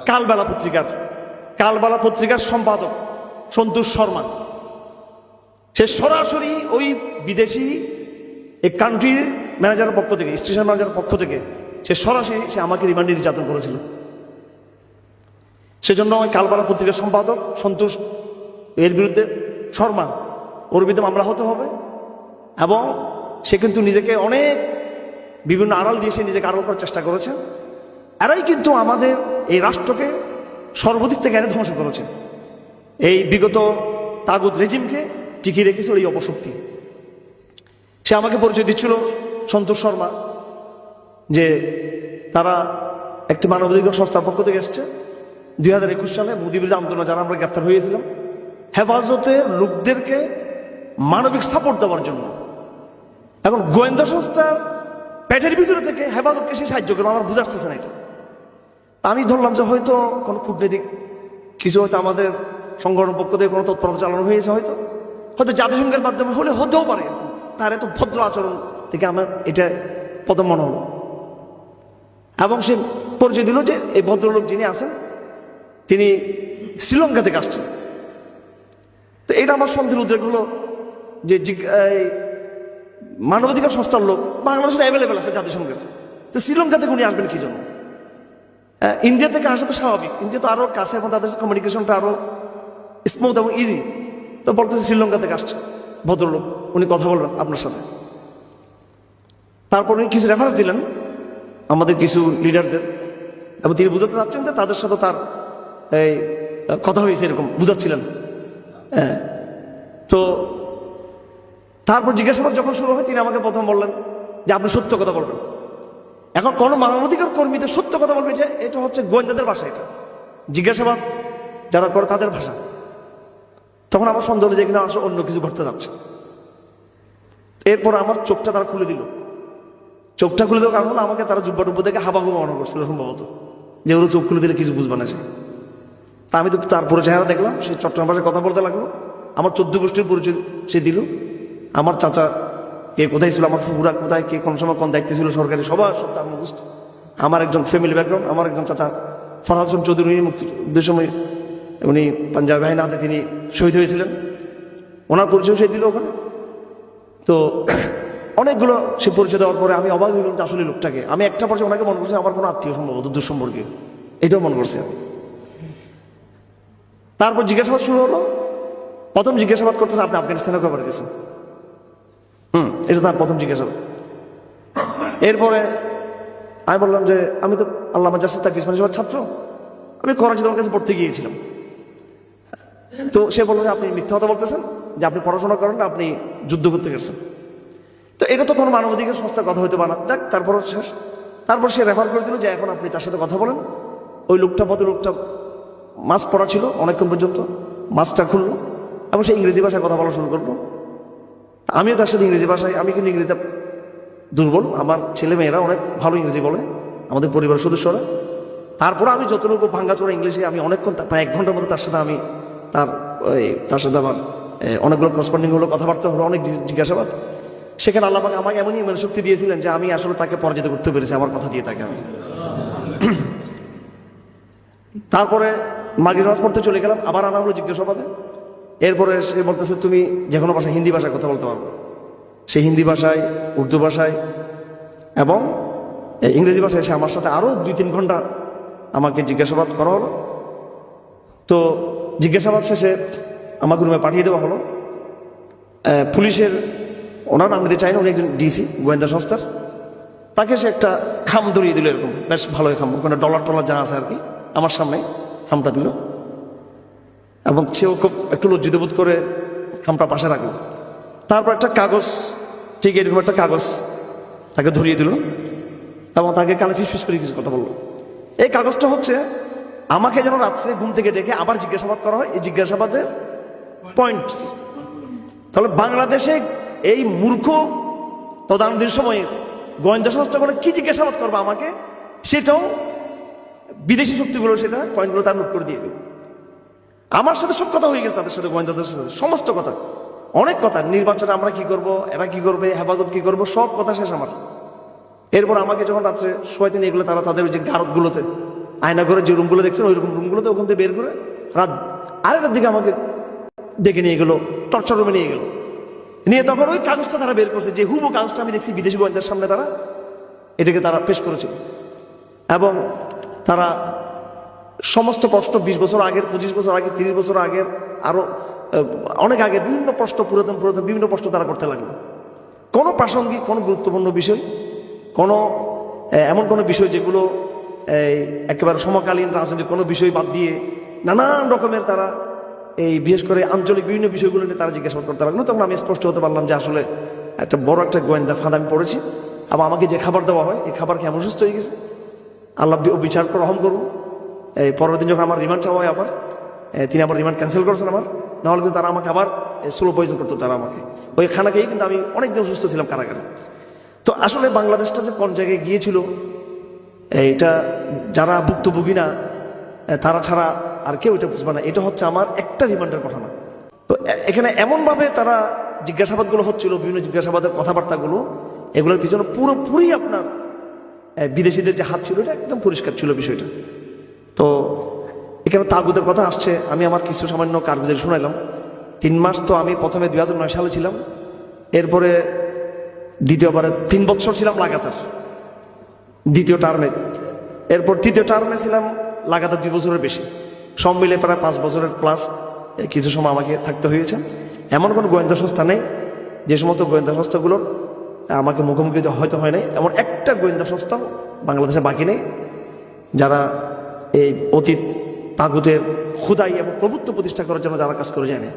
কালবেলা পত্রিকার সম্পাদক সন্তোষ শর্মা, সে সরাসরি ওই বিদেশি এই কান্ট্রির ম্যানেজারের পক্ষ থেকে, স্টেশন ম্যানেজারের পক্ষ থেকে সে সরাসরি আমাকে রিমান্ডে নির্যাতন করেছিল। সেজন্য ওই কালবেলা পত্রিকার সম্পাদক সন্তোষ এর বিরুদ্ধে শর্মা, ওর বিরুদ্ধে মামলা হতে হবে। এবং সে কিন্তু নিজেকে অনেক বিভিন্ন আড়াল দিয়ে সে নিজেকে আড়াল করার চেষ্টা করেছে। এরাই কিন্তু আমাদের এই রাষ্ট্রকে সর্বদিক থেকে এনে ধ্বংস করেছে। এই বিগত তাগুত রেজিমকে টিকিয়ে রেখেছিল এই অপশক্তি। সে আমাকে পরিচয় দিচ্ছিল সন্তোষ শর্মা যে তারা একটি মানবাধিকার সংস্থার পক্ষ থেকে এসছে 2021 সালে মোদি বিরোধী আন্দোলনে যারা আমরা গ্রেফতার হয়েছিলাম, হেফাজতের লোকদেরকে মানবিক সাপোর্ট দেওয়ার জন্য। এখন গোয়েন্দা সংস্থার পেটের ভিতরে থেকে হেফাজতকে সে সাহায্য করবে, আমার বুঝে আসতেছে না এটা। আমি ধরলাম যে হয়তো কোনো কূটনৈতিক কিছু হয়তো আমাদের সংগঠনের পক্ষ থেকে কোনো তৎপরতা চালানো হয়েছে, হয়তো জাতিসংঘের মাধ্যমে হলে হতেও পারে। তার এত ভদ্র আচরণ থেকে আমার এটা প্রথম মনে হলো। এবং সে পরিচয় দিল যে এই ভদ্রলোক যিনি আছেন তিনি শ্রীলঙ্কা থেকে আসছেন। তো এটা আমার সন্দেহের উদ্রেক হলো যে মানবাধিকার সংস্থার লোক বাংলাদেশে অ্যাভেলেবেল আছে জাতিসংঘের, তো শ্রীলঙ্কা থেকে উনি আসবেন কি জন্য? ইন্ডিয়া থেকে আসা তো স্বাভাবিক, ইন্ডিয়া তো আরও কাছে এবং তাদের কমিউনিকেশনটা আরও স্মুথ এবং ইজি। তো বলতেছে শ্রীলঙ্কা থেকে আসছে ভদ্রলোক, উনি কথা বলবেন আপনার সাথে। তারপর উনি কিছু রেফারেন্স দিলেন আমাদের কিছু লিডারদের, এবং তিনি বুঝাতে চাচ্ছেন যে তাদের সাথে তার এই কথা হয়েছে, এরকম বুঝাচ্ছিলেন। হ্যাঁ, তো তারপর জিজ্ঞাসাবাদ যখন শুরু হয় তিনি আমাকে প্রথম বললেন যে আপনি সত্য কথা বলবেন। এখন কোনো মানবাধিকার কর্মীদের সত্য কথা বলবে, যে এটা হচ্ছে গোয়েন্দাদের ভাষা, এটা জিজ্ঞাসাবাদ যারা করে তাদের ভাষা। তখন আমার সন্দেহ হলো যে এখানে আসলে অন্য কিছু ঘটতে যাচ্ছে। এরপর আমার চোখটা তারা খুলে দিল। চোখটা খুলে দেওয়ার কারণ হলো আমাকে তারা জুব্বা টুব্বা থেকে হাবাগুবা মনে করছিল সম্ভবত, যে ওরা চোখ খুলে দিলে কিছু বুঝবে না সে। তা আমি তো তারপরে চেহারা দেখলাম, সে চট্টগ্রাম ভাষায় কথা বলতে লাগলো। আমার 14 গোষ্ঠীর পরিচয় সে দিল। আমার চাচা কে কোথায় ছিল, আমার ফুপুরা কোথায়, কে কোন সময় কোন দায়িত্বে ছিল সরকারি, সব তার মুখস্থ। আমার একজন ফ্যামিলি ব্যাকগ্রাউন্ড, আমার একজন চাচা ফরহাদ হোসেন চৌধুরী মুক্তিযুদ্ধের সময় উনি পাঞ্জাবি বাহিনীর হাতে তিনি শহীদ হয়েছিলেন, ওনার পরিচয় সে দিল ওখানে। তো অনেকগুলো সে পরিচয় দেওয়ার পরে আমি অবাক হয়ে গেলাম যে আসলে লোকটাকে আমি একটা পর্যায়ে ওনাকে মনে করছি আমার কোনো আত্মীয় সম্ভবত দুঃসম্পর্কে, এটাও মনে করছি আমি। তারপর জিজ্ঞাসাবাদ শুরু হলো। প্রথম জিজ্ঞাসাবাদ করতেছে আপনি আফগানিস্তানের খবর গেছেন, এটা তার প্রথম জিজ্ঞাসাবাদ। এরপরে আমি বললাম যে আমি তো আল্লামা জাসিদ তাকিস সবার ছাত্র, আমি করাচি তোমার কাছে পড়তে গিয়েছিলাম। তো সে বললো যে আপনি মিথ্যা কথা বলতেছেন, যে আপনি পড়াশোনা করেন না, আপনি যুদ্ধ করতে গেছেন। তো এটা তো কোনো মানবাধিকার সংস্থার কথা হইতে পারে না। যাক, তারপর শেষ। তারপর সে রেফার করে দিল যে এখন আপনি তার সাথে কথা বলেন। ওই লোকটা মাস্ক পরা ছিল অনেকক্ষণ পর্যন্ত, মাস্কটা খুললো এবং সে ইংরেজি ভাষায় কথা বলা শুরু করলো। আমিও তার সাথে ইংরেজি ভাষায়, আমি কিন্তু ইংরেজিতে দুর্বল, আমার ছেলে মেয়েরা অনেক ভালো ইংরেজি বলে, আমাদের পরিবারের সদস্যরা। তারপরে আমি যতটুকু ভাঙ্গাচোরা ইংলিশে আমি অনেকক্ষণ, প্রায় 1 ঘন্টার মতো তার সাথে আমি তার সাথে আমার অনেকগুলো করসপন্ডিং হলো, কথাবার্তা হলো, অনেক জিজ্ঞাসাবাদ। সেখানে আল্লাহ পাক আমাকে এমনই ইমান শক্তি দিয়েছিলেন যে আমি আসলে তাকে পরাজিত করতে পেরেছি আমার কথা দিয়ে তাকে আমি। তারপরে মাগরিব নামাজ পড়তে চলে গেলাম, আবার আনা হলো জিজ্ঞাসাবাদে। এরপরে সে বলতেছে তুমি যে কোনো ভাষায়, হিন্দি ভাষায় কথা বলতে পারবো। সে হিন্দি ভাষায়, উর্দু ভাষায় এবং ইংরেজি ভাষায় সে আমার সাথে আরও 2-3 ঘন্টা আমাকে জিজ্ঞাসাবাদ করা হলো। তো জিজ্ঞাসাবাদ শেষে আমাকে রুমে পাঠিয়ে দেওয়া হলো। পুলিশের, ওনার নাম নিতে চাই না, উনি একজন ডিসি গোয়েন্দা সংস্থার, তাকে সে একটা খাম ধরিয়ে দিল, এরকম বেশ ভালোই খাম, ওখানে ডলার টলার যা আছে আর কি, আমার সামনে খামটা দিল। এবং সেও খুব একটু লজ্জিত বোধ করে খামটা পাশে রাখলো। তারপর একটা কাগজ, ঠিক এরকম একটা কাগজ তাকে ধরিয়ে দিল এবং তাকে কানে ফিস করে কিছু কথা বললো। এই কাগজটা হচ্ছে আমাকে যেন রাত্রে ঘুম থেকে ডেকে আবার জিজ্ঞাসাবাদ করা হয়, এই জিজ্ঞাসাবাদের পয়েন্ট। তাহলে বাংলাদেশে এই মূর্খ তদানীন্তন সময়ে গোয়েন্দা সংস্থাগুলো কি জিজ্ঞাসাবাদ করবো আমাকে, সেটাও বিদেশি শক্তিগুলো সেটা পয়েন্টগুলো তার নোট করে দিয়ে গেল। আমার সাথে সব কথা হয়ে গেছে, তাদের সাথে গোয়েন্দাদের সাথে সমস্ত কথা, অনেক কথা, নির্বাচনে আমরা কি করব, এরা কি করবে, হেফাজত কি করবো, সব কথা শেষ আমার। এরপর আমাকে যখন রাত্রে শোয়াইতে নিয়ে গেলো তারা তাদের ওই যে গারদগুলোতে, আয়না করে যে রুমগুলো দেখছেন ওই রকম রুমগুলোতে ওখান থেকে বের করে রাত আড়াইটার দিকে আমাকে ডেকে নিয়ে গেলো, টর্চার রুমে নিয়ে গেলো। নিয়ে তখন ওই কাগজটা তারা বের করছে, যে হুবু কাগজটা আমি দেখছি বিদেশি গোয়েন্দার সামনে তারা এটাকে তারা পেশ করেছিল। এবং তারা সমস্ত প্রশ্ন 20 বছর আগের, 25 বছর আগের, 30 বছর আগের, আরো অনেক আগে বিভিন্ন প্রশ্ন, পুরাতন পুরাতন বিভিন্ন প্রশ্ন তারা করতে লাগলো। কোনো প্রাসঙ্গিক, কোনো গুরুত্বপূর্ণ বিষয়, কোনো এমন কোনো বিষয় যেগুলো একেবারে সমকালীন রাজনৈতিক কোনো বিষয় বাদ দিয়ে নানান রকমের তারা বিশেষ করে আঞ্চলিক বিভিন্ন বিষয়গুলো নিয়ে তারা জিজ্ঞাসাবাদ করতে লাগলো। তখন আমি স্পষ্ট হতে পারলাম যে আসলে একটা বড় একটা গোয়েন্দা ফাঁদ আমি পড়েছি। আবার আমাকে যে খাবার দেওয়া হয় এই খাবার খেয়ে আমি অসুস্থ হয়ে গেছে। আল্লাহ বিচার করে রহম করুন। পরের দিন যখন আমার রিমান্ড চাওয়া হয়, আবার তিনি আবার রিমান্ড ক্যান্সেল করেছেন আমার, নাহলে কিন্তু তারা আমাকে আবার স্লো পয়জন করতো তারা আমাকে। ওই খানা খেয়েই কিন্তু আমি অনেকদিন অসুস্থ ছিলাম কারাগারে। তো আসলে বাংলাদেশটা যে কোন জায়গায় গিয়েছিল এটা যারা ভুক্তভোগী না তারা ছাড়া আর কেউ এটা বুঝবে না। এটা হচ্ছে আমার একটা রিমান্ডের ঘটনা। তো এখানে এমনভাবে তারা জিজ্ঞাসাবাদগুলো হচ্ছিল, বিভিন্ন জিজ্ঞাসাবাদের কথাবার্তাগুলো, এগুলোর পিছনে পুরোপুরি আপনার বিদেশিদের যে হাত ছিল এটা একদম পরিষ্কার ছিল বিষয়টা। তো এখানে তাগুদের কথা আসছে, আমি আমার কিছু সামান্য কারগুজারি শুনাইলাম। 3 মাস তো আমি প্রথমে 2009 সালে ছিলাম, এরপরে দ্বিতীয়বারে 3 বছর ছিলাম লাগাতার দ্বিতীয় টার্মে, এরপর তৃতীয় টার্মে ছিলাম লাগাতার 2 বছরের বেশি, সব মিলে প্রায় 5 বছরের প্লাস কিছু সময় আমাকে থাকতে হয়েছে। এমন কোনো গোয়েন্দা সংস্থা নেই যে সমস্ত গোয়েন্দা সংস্থাগুলোর আমাকে মুখোমুখি হয়তো হয় নাই, এমন একটা গোয়েন্দা সংস্থাও বাংলাদেশে বাকি নেই যারা এই অতীত তাগুতের খুদাই এবং প্রভুত্ব প্রতিষ্ঠা করার জন্য যারা কাজ করে যায় না।